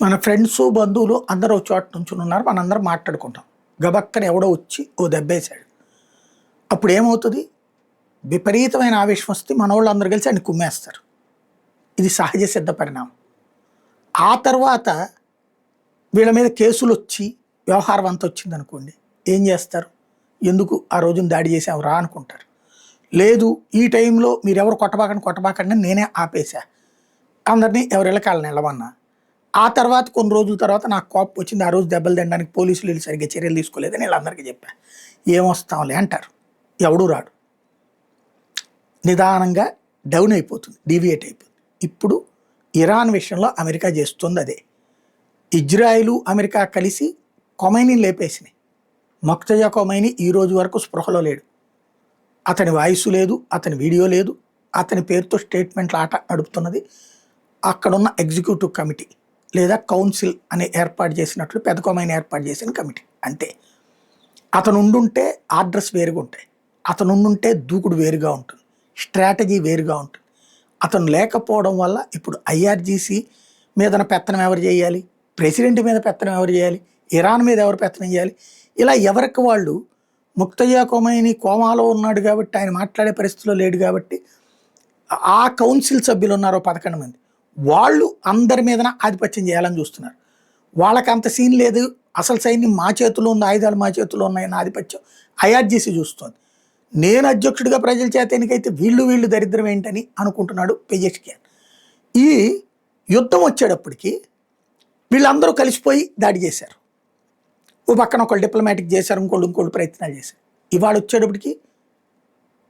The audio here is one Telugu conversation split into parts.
మన ఫ్రెండ్స్ బంధువులు అందరూ ఒక చోట నుంచుని ఉన్నారు, మనందరం మాట్లాడుకుంటాం. గబక్కన ఎవడో వచ్చి ఓ దెబ్బేశాడు. అప్పుడు ఏమవుతుంది? విపరీతమైన ఆవేశం వస్తే మనోళ్ళు అందరూ కలిసి ఆయన కుమ్మేస్తారు. ఇది సహజ సిద్ధ పరిణామం. ఆ తర్వాత వీళ్ళ మీద కేసులు వచ్చి వ్యవహారం అంతా వచ్చింది అనుకోండి, ఏం చేస్తారు? ఎందుకు ఆ రోజున దాడి చేసాం రా అనుకుంటారు. లేదు, ఈ టైంలో మీరెవరు కొట్టబాకండి నేనే ఆపేశా, అందరినీ ఎవరిళ్ళకి వాళ్ళని వెళ్ళమన్నా. ఆ తర్వాత కొన్ని రోజుల తర్వాత నాకు కోపం వచ్చింది, ఆ రోజు దెబ్బలు తినడానికి పోలీసులు వీళ్ళు సరిగ్గా చర్యలు తీసుకోలేదని వీళ్ళందరికీ చెప్పా. ఏమొస్తాంలే అంటారు, ఎవడూ రాడు. నిదానంగా డౌన్ అయిపోతుంది, డీవియేట్ అయిపోతుంది. ఇప్పుడు ఇరాన్ విషయంలో అమెరికా చేస్తుంది అదే. ఇజ్రాయిలు అమెరికా కలిసి ఖొమైనీని లేపేసినాయి. మొక్తజా ఖొమైనీ ఈ రోజు వరకు స్పృహలో లేడు. అతని వాయిస్ లేదు, అతని వీడియో లేదు, అతని పేరుతో స్టేట్మెంట్ల ఆట నడుపుతున్నది అక్కడున్న ఎగ్జిక్యూటివ్ కమిటీ లేదా కౌన్సిల్ అని ఏర్పాటు చేసినట్లు పెద్ద ఖొమైనీ ఏర్పాటు చేసిన కమిటీ అంతే. అతను ఉండుంటే ఆర్డర్స్ వేరుగా ఉంటాయి, అతను ఉండుంటే దూకుడు వేరుగా ఉంటుంది, స్ట్రాటజీ వేరుగా ఉంటుంది. అతను లేకపోవడం వల్ల ఇప్పుడు ఐఆర్జీసీ మీదన పెత్తనం ఎవరు చేయాలి, ప్రెసిడెంట్ మీద పెత్తనం ఎవరు చేయాలి, ఇరాన్ మీద ఎవరు పెత్తనం చేయాలి, ఇలా ఎవరికి వాళ్ళు. ముక్తజా ఖొమైనీ కోమాలో ఉన్నాడు కాబట్టి ఆయన మాట్లాడే పరిస్థితిలో లేడు కాబట్టి ఆ కౌన్సిల్ సభ్యులు ఉన్నారో 11 మంది, వాళ్ళు అందరి మీదన ఆధిపత్యం చేయాలని చూస్తున్నారు. వాళ్ళకి అంత సీన్ లేదు, అసలు సైన్యం మా చేతిలో ఉంది, ఆయుధాలు మా చేతిలో ఉన్నాయన్న ఆధిపత్యం ఐఆర్జీసీ చూస్తుంది. నేను అధ్యక్షుడిగా ప్రజల చేత ఎన్నికైతే వీళ్ళు దరిద్రం ఏంటని అనుకుంటున్నాడు పెజెష్కియాన్. ఈ యుద్ధం వచ్చేటప్పటికి వీళ్ళందరూ కలిసిపోయి దాడి చేశారు. ఓ పక్కన ఒకళ్ళు డిప్లొమాటిక్ చేశారు, ఇంకోళ్ళు ప్రయత్నాలు చేశారు. ఇవాళ వచ్చేటప్పటికి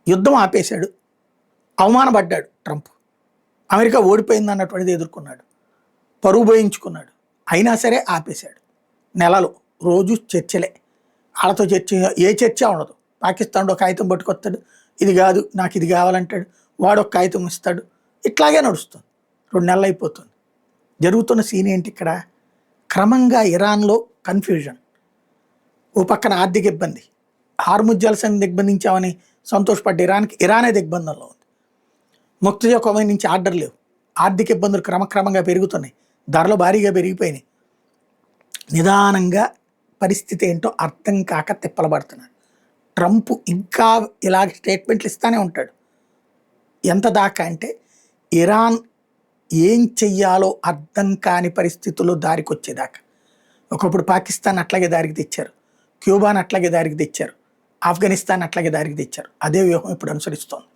యుద్ధం ఆపేశాడు, అవమానపడ్డాడు ట్రంప్. అమెరికా ఓడిపోయింది అన్నటువంటిది ఎదుర్కొన్నాడు, పరువు పోయించుకున్నాడు. అయినా సరే ఆపేశాడు. నెలలో రోజు చర్చలే, వాళ్ళతో ఏ చర్చ ఉండదు. పాకిస్తాన్లో ఒక కాగితం పట్టుకొస్తాడు, ఇది కాదు నాకు ఇది కావాలంటాడు, వాడు ఒక కాగితం ఇస్తాడు, ఇట్లాగే నడుస్తుంది. 2 నెలలు అయిపోతుంది. జరుగుతున్న సీన్ ఏంటి ఇక్కడ? క్రమంగా ఇరాన్లో కన్ఫ్యూజన్. ఓ పక్కన ఆర్థిక ఇబ్బంది, హార్ముజ్ జలసంధిని దిగ్బంధించామని సంతోషపడ్డ ఇరానే దిగ్బంధంలో ఉంది. ముక్తజా ఖొమైనీ నుంచి ఆర్డర్ లేవు, ఆర్థిక ఇబ్బందులు క్రమక్రమంగా పెరుగుతున్నాయి, ధరలు భారీగా పెరిగిపోయినాయి. నిదానంగా పరిస్థితి ఏంటో అర్థం కాక తిప్పలబడుతున్నారు. ట్రంప్ ఇంకా ఇలాగ స్టేట్మెంట్లు ఇస్తూనే ఉంటాడు. ఎంత దాకా అంటే ఇరాన్ ఏం చెయ్యాలో అర్థం కాని పరిస్థితుల్లో దారికి వచ్చేదాకా. ఒకప్పుడు పాకిస్తాన్ అట్లాగే దారికి తెచ్చారు, క్యూబాని అట్లాగే దారికి తెచ్చారు, ఆఫ్ఘనిస్తాన్ అట్లాగే దారికి తెచ్చారు. అదే వ్యూహం ఇప్పుడు అనుసరిస్తోంది.